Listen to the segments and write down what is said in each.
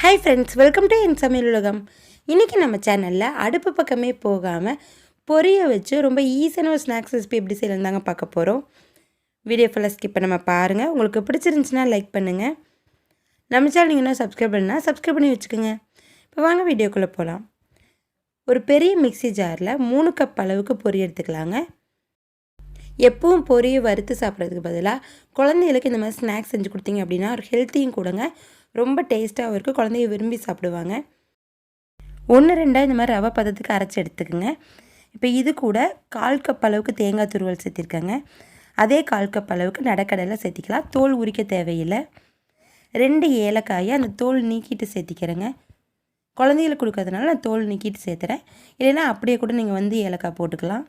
Hi friends, welcome to என் சமையல் உலகம். இன்றைக்கி நம்ம சேனலில் அடுப்பு பக்கமே போகாமல் பொரிய வச்சு ரொம்ப ஈஸியான ஒரு ஸ்நாக்ஸ் ரெசிபி எப்படி செய்யலாம் தாங்க பார்க்க போகிறோம். வீடியோ ஃபுல்லாக ஸ்கிப் பண்ண பாருங்கள். உங்களுக்கு பிடிச்சிருந்துச்சுன்னா லைக் பண்ணுங்கள். நம்ம சேனல் நீங்கள் என்ன சப்ஸ்கிரைப் பண்ணால் சப்ஸ்கிரைப் பண்ணி வச்சுக்கோங்க. இப்போ வாங்க வீடியோக்குள்ளே போகலாம். ஒரு பெரிய மிக்சி ஜாரில் 3 கப் அளவுக்கு பொரி எடுத்துக்கலாங்க. எப்பவும் பொரியை வறுத்து சாப்பிட்றதுக்கு பதிலாக குழந்தைகளுக்கு இந்த மாதிரி ஸ்நாக்ஸ் செஞ்சு கொடுத்தீங்க அப்படின்னா ஒரு ஹெல்த்தியும் கொடுங்க, ரொம்ப டேஸ்ட்டாகவும் இருக்குது, குழந்தைய விரும்பி சாப்பிடுவாங்க. 1-2 இந்த மாதிரி ரவை பதத்துக்கு அரைச்சி எடுத்துக்கோங்க. இப்போ இது கூட 1/4 கப் அளவுக்கு தேங்காய் துருவல் சேர்த்திருக்கேங்க. அதே 1/4 கப் அளவுக்கு நடக்கடலை சேர்த்திக்கலாம். தோல் உரிக்க தேவையில்லை. 2 ஏலக்காயை அந்த தோல் நீக்கிட்டு சேர்த்திக்கிறேங்க. குழந்தைகளுக்கு கொடுக்கறதுனால நான் தோல் நீக்கிட்டு சேர்த்துறேன். இல்லைன்னா அப்படியே கூட நீங்கள் ஏலக்காய் போட்டுக்கலாம்.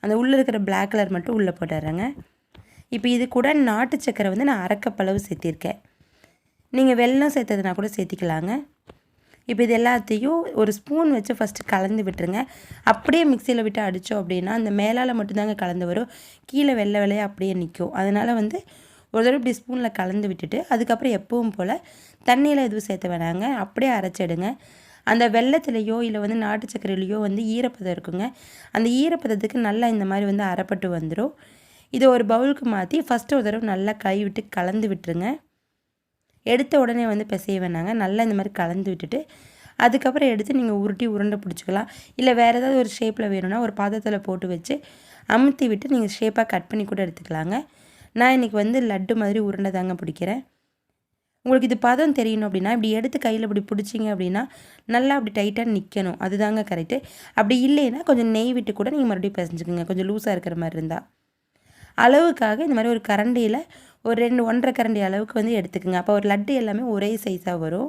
அந்த உள்ளே இருக்கிற பிளாக் கலர் மட்டும் உள்ளே போட்டுடுறேங்க. இப்போ இது கூட நாட்டு சக்கரை நான் 1/2 கப் அளவு சேர்த்திருக்கேன். நீங்கள் வெல்லம் சேர்த்ததுனா கூட சேர்த்திக்கலாங்க. இப்போ இது எல்லாத்தையும் ஒரு ஸ்பூன் வச்சு ஃபஸ்ட்டு கலந்து விட்டுருங்க. அப்படியே மிக்சியில் விட்டு அடித்தோம் அப்படின்னா அந்த மேலால் மட்டும்தாங்க கலந்து வரும், கீழே வெள்ளை வெள்ளையாக அப்படியே நிற்கும். அதனால் ஒரு தடவை இப்படி ஸ்பூனில் கலந்து விட்டுட்டு அதுக்கப்புறம் எப்பவும் போல் தண்ணியில் எதுவும் சேர்த்த வேணாங்க, அப்படியே அரைச்சிடுங்க. அந்த வெள்ளத்துலேயோ இல்லை நாட்டு சக்கரையிலையோ ஈரப்பதம் இருக்குங்க. அந்த ஈரப்பதத்துக்கு நல்லா இந்த மாதிரி அரைப்பட்டு வந்துடும். இதை ஒரு பவுலுக்கு மாற்றி ஃபஸ்ட்டு ஒரு தடவை நல்லா கை விட்டு கலந்து விட்டுருங்க. எடுத்த உடனே பிசைய வேணாங்க, நல்லா இந்த மாதிரி கலந்து விட்டுட்டு அதுக்கப்புறம் எடுத்து நீங்கள் உருண்டை பிடிச்சிக்கலாம். இல்லை வேறு ஏதாவது ஒரு ஷேப்பில் வேணும்னா ஒரு பாத்திரத்தில் போட்டு வச்சு அமுத்தி விட்டு நீங்கள் ஷேப்பாக கட் பண்ணி கூட எடுத்துக்கலாங்க. நான் இன்றைக்கி லட்டு மாதிரி உருண்டை தாங்க பிடிக்கிறேன். உங்களுக்கு இது பதம் தெரியணும் அப்படின்னா இப்படி எடுத்து கையில் இப்படி பிடிச்சிங்க அப்படின்னா நல்லா அப்படி டைட்டாக நிற்கணும், அதுதாங்க கரெக்டு. அப்படி இல்லைன்னா கொஞ்சம் நெய் விட்டு கூட நீங்கள் மறுபடியும் பிசைஞ்சுக்குங்க, கொஞ்சம் லூஸாக இருக்கிற மாதிரி இருந்தால். அளவுக்காக இந்த மாதிரி ஒரு கரண்டியில் ஒரு 1.5 கரண்டி அளவுக்கு எடுத்துக்குங்க. அப்போ ஒரு லட்டு எல்லாமே ஒரே சைஸாக வரும்.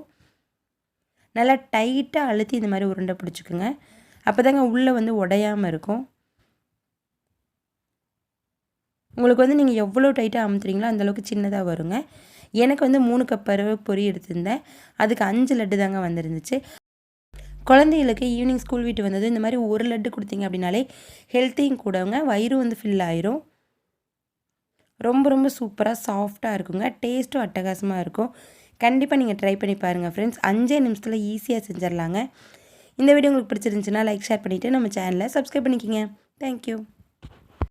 நல்லா டைட்டாக அழுத்தி இந்த மாதிரி உருண்டை பிடிச்சிக்குங்க. அப்போ தாங்க உள்ளே உடையாமல் இருக்கும். உங்களுக்கு நீங்கள் எவ்வளோ டைட்டாக அமுத்துறீங்களோ அந்தளவுக்கு சின்னதாக வருங்க. எனக்கு 3 கப் அளவு பொரி எடுத்திருந்தேன், அதுக்கு 5 லட்டு தாங்க வந்துருந்துச்சு. குழந்தைகளுக்கு ஈவினிங் ஸ்கூல் விட்டு வந்தது இந்த மாதிரி ஒரு லட்டு கொடுத்தீங்க அப்படின்னாலே ஹெல்த்தியும் கூடங்க, வயிறு ஃபில் ஆயிரும். ரொம்ப ரொம்ப சூப்பராக சாஃப்டாக இருக்குங்க, டேஸ்ட்டும் அட்டகாசமாக இருக்கும். கண்டிப்பாக நீங்கள் ட்ரை பண்ணி பாருங்கள் ஃப்ரெண்ட்ஸ். 5 நிமிஷத்தில் ஈஸியாக செஞ்சிடலாங்க. இந்த வீடியோ உங்களுக்கு பிடிச்சிருந்துச்சுன்னா லைக் ஷேர் பண்ணிவிட்டு நம்ம சேனலை சப்ஸ்கிரைப் பண்ணிக்கோங்க. தேங்க்யூ.